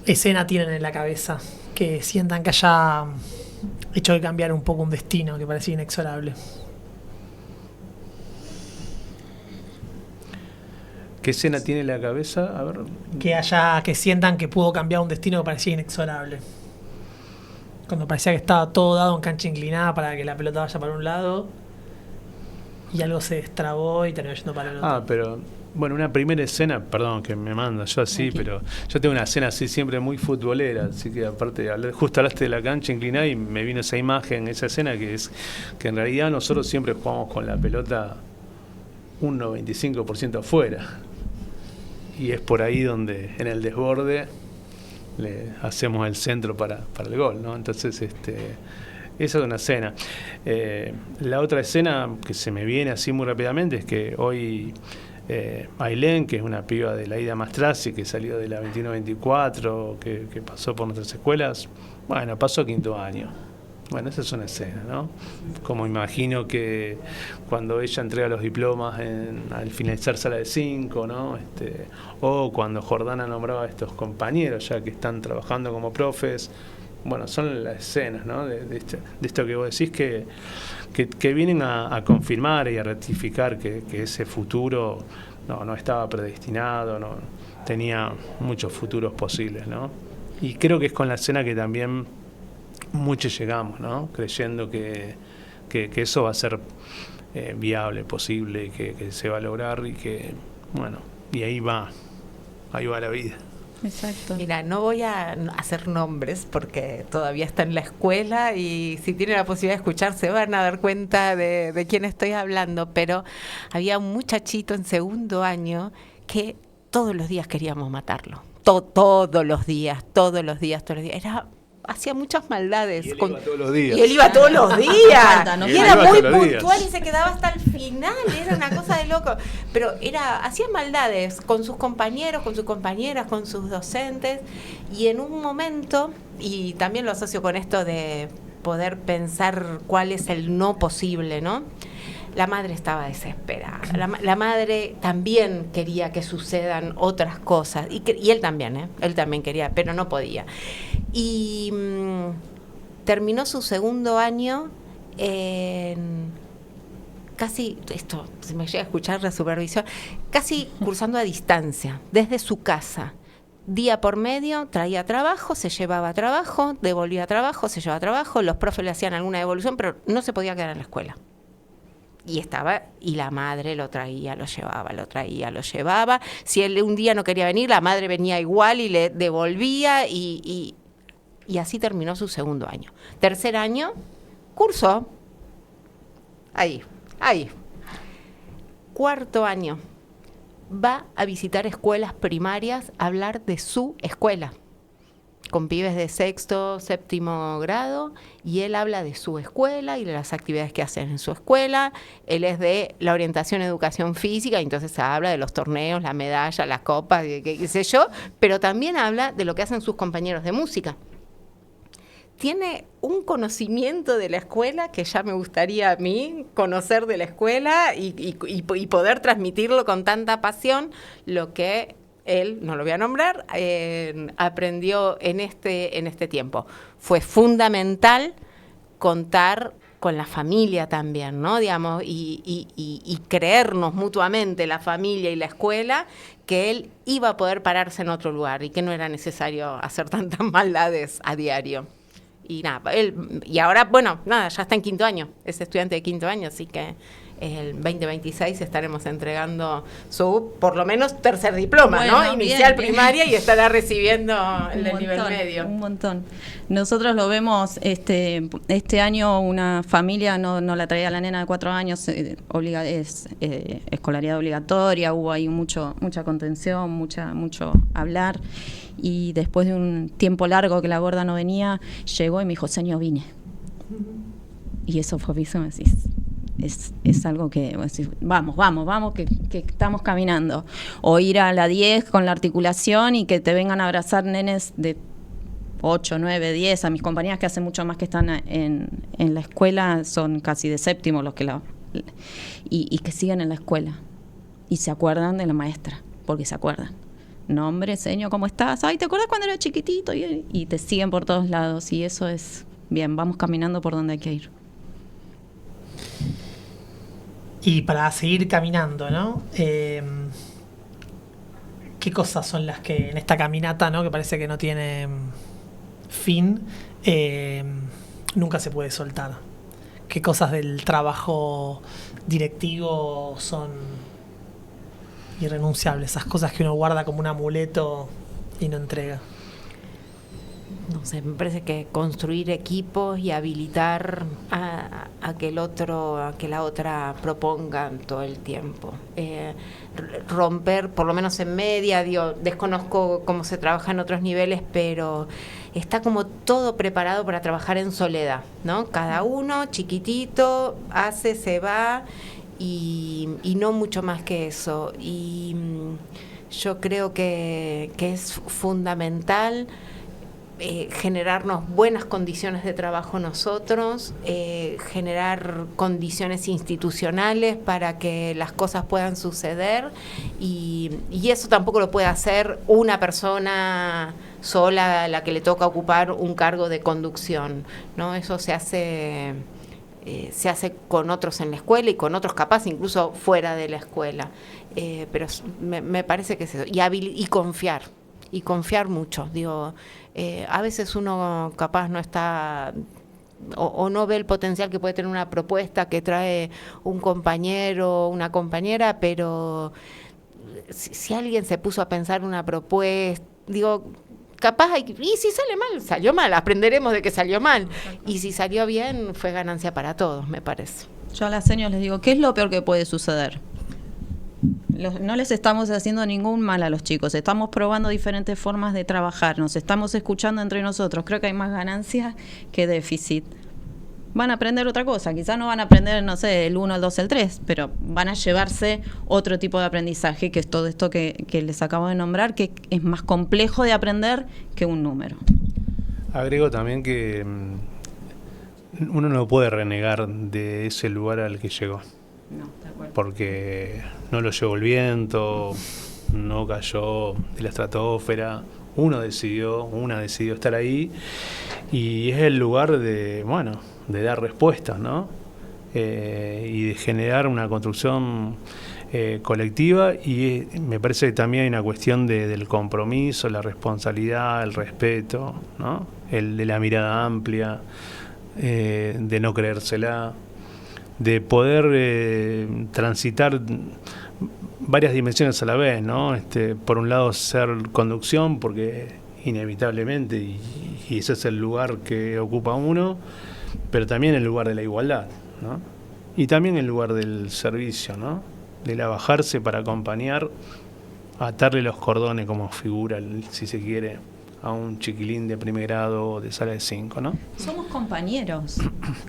Speaker 2: escena tienen en la cabeza que sientan que haya hecho de cambiar un poco un destino que parecía inexorable?
Speaker 4: ¿Qué escena tiene en la cabeza? A ver.
Speaker 2: Que sientan que pudo cambiar un destino que parecía inexorable. Cuando parecía que estaba todo dado en cancha inclinada para que la pelota vaya para un lado y algo se destrabó y terminó yendo para el otro.
Speaker 4: Pero bueno, una primera escena, perdón que me manda yo así, pero yo tengo una escena así siempre muy futbolera, así que aparte, justo hablaste de la cancha inclinada y me vino esa imagen, esa escena que es que en realidad nosotros siempre jugamos con la pelota un 95% afuera. Y es por ahí donde, en el desborde, le hacemos el centro para el gol, ¿no? Entonces, esa es una escena. La otra escena que se me viene así muy rápidamente es que hoy Ailén, que es una piba de la Ida Mastrassi, que salió de la 21-24, que pasó por nuestras escuelas, bueno, pasó quinto año. Bueno, esa es una escena, ¿no? Como imagino que cuando ella entrega los diplomas al finalizar sala de 5, ¿no? O cuando Jordana nombraba a estos compañeros ya que están trabajando como profes. Bueno, son las escenas, ¿no? de esto que vos decís que vienen a confirmar y a rectificar que ese futuro no estaba predestinado, no tenía muchos futuros posibles, ¿no? Y creo que es con la escena que también muchos llegamos, ¿no? Creyendo que eso va a ser viable, posible, que se va a lograr y que, bueno, y ahí va la vida.
Speaker 5: Exacto.
Speaker 6: Mira, no voy a hacer nombres porque todavía está en la escuela y si tienen la posibilidad de escuchar se van a dar cuenta de quién estoy hablando, pero había un muchachito en segundo año que todos los días queríamos matarlo. Todos los días. Hacía muchas maldades.
Speaker 4: Y él iba todos los días.
Speaker 6: Y él iba todos los días. Y era muy puntual y se quedaba hasta el final. Era una cosa de loco. Pero hacía maldades con sus compañeros, con sus compañeras, con sus docentes. Y en un momento, y también lo asocio con esto de poder pensar cuál es el no posible, ¿no? La madre estaba desesperada. La madre también quería que sucedan otras cosas. Y él también, Él también quería, pero no podía. Y terminó su segundo año casi, esto se me llega a escuchar la supervisión, casi cursando a distancia, desde su casa. Día por medio, traía trabajo, se llevaba trabajo, devolvía trabajo, se llevaba trabajo, los profes le hacían alguna devolución, pero no se podía quedar en la escuela. Y la madre lo traía, lo llevaba. Si él un día no quería venir, la madre venía igual y le devolvía y así terminó su segundo año. Tercer año, cursó. Ahí. Cuarto año, va a visitar escuelas primarias a hablar de su escuela, con pibes de sexto, séptimo grado, y él habla de su escuela y de las actividades que hacen en su escuela. Él es de la orientación educación física, y entonces se habla de los torneos, la medalla, las copas, qué sé yo, pero también habla de lo que hacen sus compañeros de música. Tiene un conocimiento de la escuela que ya me gustaría a mí conocer de la escuela y poder transmitirlo con tanta pasión, lo que él, no lo voy a nombrar, aprendió en este tiempo. Fue fundamental contar con la familia también, ¿no? Digamos, y creernos mutuamente, la familia y la escuela, que él iba a poder pararse en otro lugar y que no era necesario hacer tantas maldades a diario. Y nada, y ahora, bueno, nada, ya está en quinto año, es estudiante de quinto año, así que el 2026 estaremos entregando su, por lo menos, tercer diploma,
Speaker 5: bueno,
Speaker 6: ¿no? Inicial
Speaker 5: bien.
Speaker 6: primaria y estará recibiendo el del nivel
Speaker 5: montón,
Speaker 6: medio.
Speaker 5: Un montón. Nosotros lo vemos, este año una familia no la traía la nena de 4 años, es escolaridad obligatoria, hubo ahí mucha contención, mucho hablar, y después de un tiempo largo que la gorda no venía, llegó y me dijo, señor, vine. Y eso fue visto, me decís, es algo que vamos, que estamos caminando. O ir a la 10 con la articulación y que te vengan a abrazar nenes de 8, 9, 10. A mis compañeras que hace mucho más que están en la escuela, son casi de séptimo los que y que siguen en la escuela. Y se acuerdan de la maestra, porque se acuerdan. Nombre, señor, ¿cómo estás? Ay, ¿te acuerdas cuando era chiquitito? Y te siguen por todos lados. Y eso es bien, vamos caminando por donde hay que ir.
Speaker 2: Y para seguir caminando, ¿no? ¿Qué cosas son las que en esta caminata, ¿no? Que parece que no tiene fin, nunca se puede soltar? ¿Qué cosas del trabajo directivo son irrenunciables? Esas cosas que uno guarda como un amuleto y no entrega.
Speaker 6: no sé, me parece que construir equipos y habilitar a que el otro, a que la otra propongan todo el tiempo. Romper, por lo menos en media, desconozco cómo se trabaja en otros niveles, pero está como todo preparado para trabajar en soledad, ¿no? Cada uno, chiquitito, hace, se va, y no mucho más que eso. Y yo creo que es fundamental generarnos buenas condiciones de trabajo nosotros, generar condiciones institucionales para que las cosas puedan suceder, y eso tampoco lo puede hacer una persona sola a la que le toca ocupar un cargo de conducción, ¿no? Eso se hace con otros en la escuela y con otros capaz incluso fuera de la escuela, pero me parece que es eso, y confiar mucho, digo. A veces uno capaz no está o no ve el potencial que puede tener una propuesta que trae un compañero o una compañera, pero si alguien se puso a pensar una propuesta, digo, capaz y si sale mal, salió mal, aprenderemos de que salió mal, y si salió bien, fue ganancia para todos, me parece.
Speaker 5: Yo a las señas les digo, ¿qué es lo peor que puede suceder? No les estamos haciendo ningún mal a los chicos, estamos probando diferentes formas de trabajar, nos estamos escuchando entre nosotros, creo que hay más ganancias que déficit. Van a aprender otra cosa, quizás no van a aprender, no sé, el 1, el 2, el 3, pero van a llevarse otro tipo de aprendizaje, que es todo esto que les acabo de nombrar, que es más complejo de aprender que un número.
Speaker 4: Agrego también que uno no puede renegar de ese lugar al que llegó.
Speaker 5: No, de acuerdo.
Speaker 4: Porque no lo llevó el viento, no cayó de la estratosfera, una decidió estar ahí, y es el lugar de dar respuestas, ¿no? Y de generar una construcción colectiva, y me parece que también hay una cuestión del compromiso, la responsabilidad, el respeto, ¿no? El de la mirada amplia, de no creérsela, de poder transitar varias dimensiones a la vez, ¿no? Por un lado ser conducción, porque inevitablemente, y ese es el lugar que ocupa uno, pero también el lugar de la igualdad, ¿no? Y también el lugar del servicio, ¿no? De la bajarse para acompañar, atarle los cordones como figura, si se quiere, a un chiquilín de primer grado o de sala de 5, ¿no?
Speaker 5: Somos compañeros,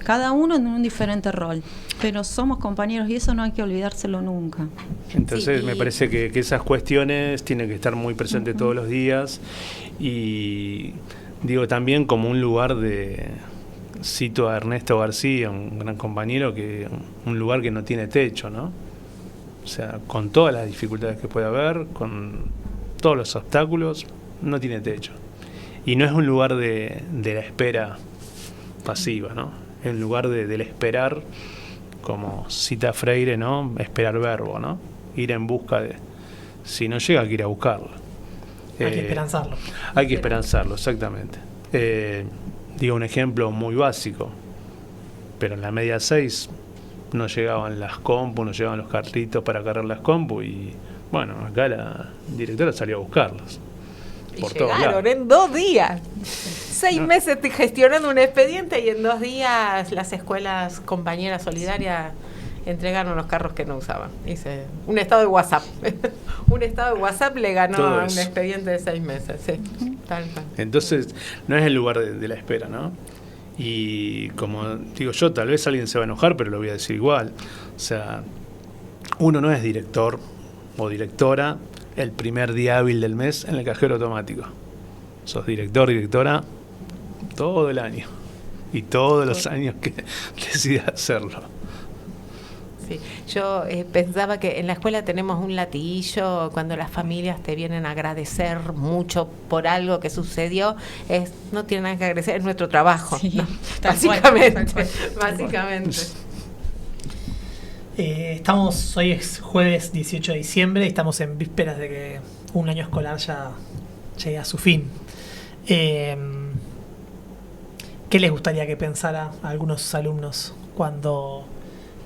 Speaker 5: cada uno en un diferente rol, pero somos compañeros y eso no hay que olvidárselo nunca.
Speaker 4: Entonces
Speaker 6: Sí,
Speaker 4: me parece que esas cuestiones tienen que estar muy presentes todos los días, y digo también como un lugar cito a Ernesto García, un gran compañero, que un lugar que no tiene techo, ¿no? O sea, con todas las dificultades que puede haber, con todos los obstáculos, no tiene techo. Y no es un lugar de la espera pasiva, ¿no? Es un lugar del esperar, como cita Freire, ¿no? Esperar verbo, ¿no? Ir en busca de... Si no llega, hay que ir a buscarlo.
Speaker 2: Hay que esperanzarlo.
Speaker 4: Hay que esperanzarlo, exactamente. Digo un ejemplo muy básico, pero en la media 6 no llegaban las compus, no llegaban los carritos para cargar las compus, y bueno, acá la directora salió a buscarlos. Por todos lados.
Speaker 6: En 2 días. 6 meses gestionando un expediente, y en 2 días las escuelas compañeras solidarias entregaron los carros que no usaban. Hice un estado de WhatsApp. Un estado de WhatsApp le ganó a un expediente de 6 meses. Sí, tal cual.
Speaker 4: Entonces, no es el lugar de la espera, ¿no? Y como digo yo, tal vez alguien se va a enojar, pero lo voy a decir igual. O sea, uno no es director o directora el primer día hábil del mes en el cajero automático. Sos director, directora todo el año, y todos los años que decidas hacerlo.
Speaker 6: Sí. Yo pensaba que en la escuela tenemos un latiguillo cuando las familias te vienen a agradecer mucho por algo que sucedió. No tienen nada que agradecer, es nuestro trabajo,
Speaker 5: Sí,
Speaker 6: ¿no?
Speaker 5: Básicamente.
Speaker 6: Básicamente.
Speaker 2: Hoy es jueves 18 de diciembre y estamos en vísperas de que un año escolar ya llegue a su fin. ¿Qué les gustaría que pensara a algunos alumnos cuando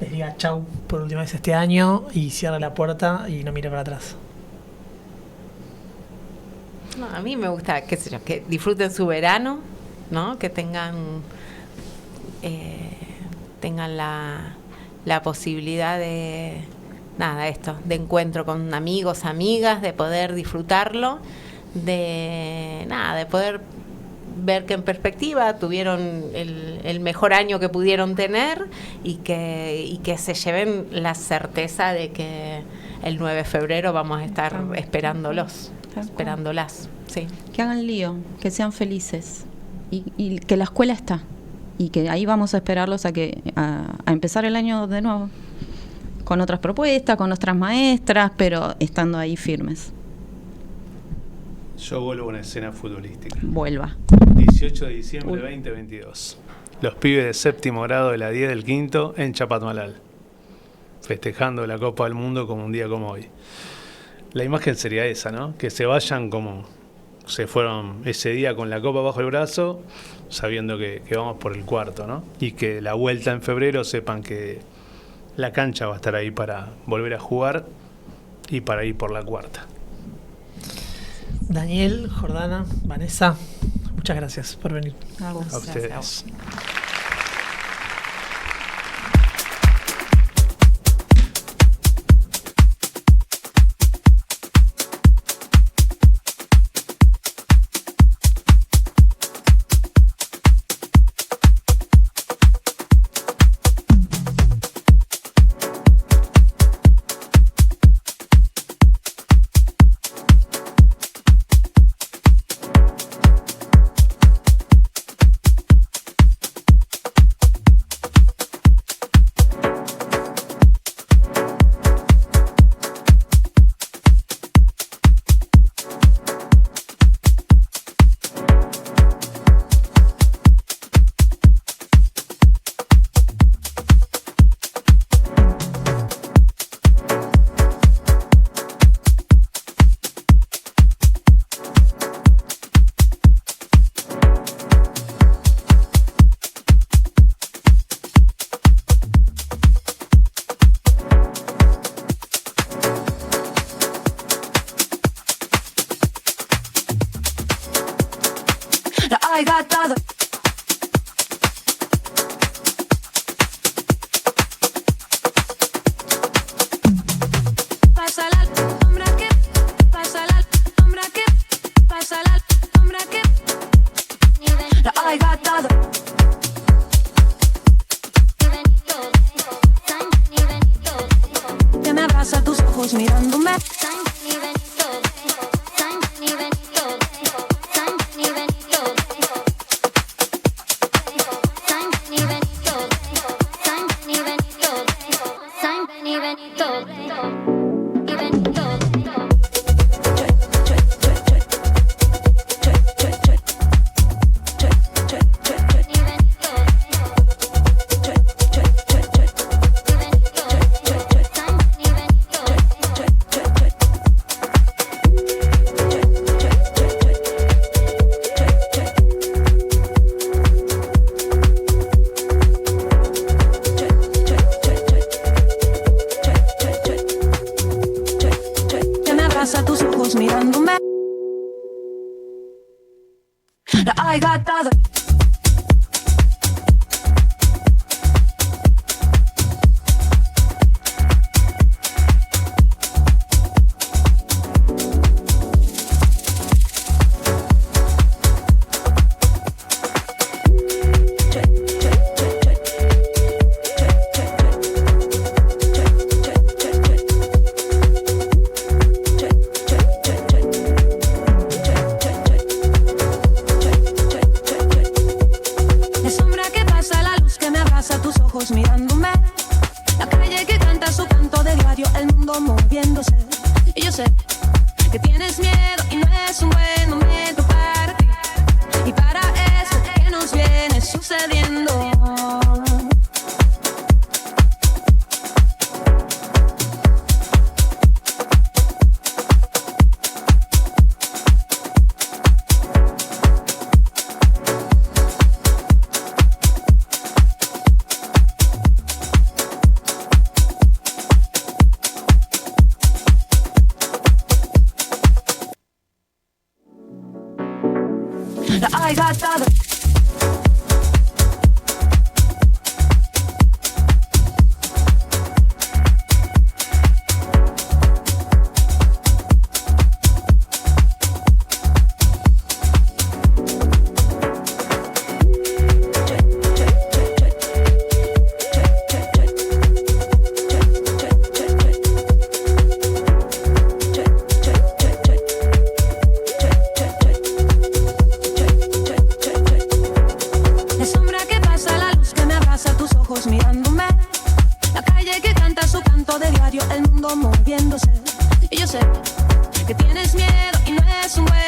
Speaker 2: les diga chau por última vez este año y cierre la puerta y no mire para atrás?
Speaker 6: No, a mí me gusta, qué sé yo, que disfruten su verano, ¿no? Que tengan la posibilidad de encuentro con amigos, amigas, de poder disfrutarlo, de poder ver que en perspectiva tuvieron el mejor año que pudieron tener y que se lleven la certeza de que el 9 de febrero vamos a estar esperándolas, sí.
Speaker 5: Que hagan lío, que sean felices y que la escuela está y que ahí vamos a esperarlos a empezar el año de nuevo con otras propuestas, con nuestras maestras, pero estando ahí firmes.
Speaker 4: Yo vuelvo a una escena futbolística.
Speaker 5: Vuelva.
Speaker 4: 18 de diciembre 2022. Los pibes de séptimo grado de la 10 del quinto en Chapatmalal, festejando la Copa del Mundo como un día como hoy. La imagen sería esa, ¿no? Que se vayan como se fueron ese día con la copa bajo el brazo, sabiendo que vamos por el cuarto, ¿no? Y que la vuelta en febrero sepan que la cancha va a estar ahí para volver a jugar y para ir por la cuarta.
Speaker 2: Daniel, Jordana, Vanessa, muchas gracias por venir.
Speaker 4: A ustedes.
Speaker 7: I got todo. Pasa la alfombra que, pasa la alfombra que, pasa la alfombra que. I got todo. Que me abraza tus ojos mirándome. I got todo. Mirándome, la calle que canta su canto de diario, el mundo moviéndose. Y yo sé que tienes miedo y no es un buen momento para ti y para eso que nos viene sucediendo. Now I got other. Mirándome, la calle que canta su canto de diario, el mundo moviéndose. Y yo sé que tienes miedo y no es un buen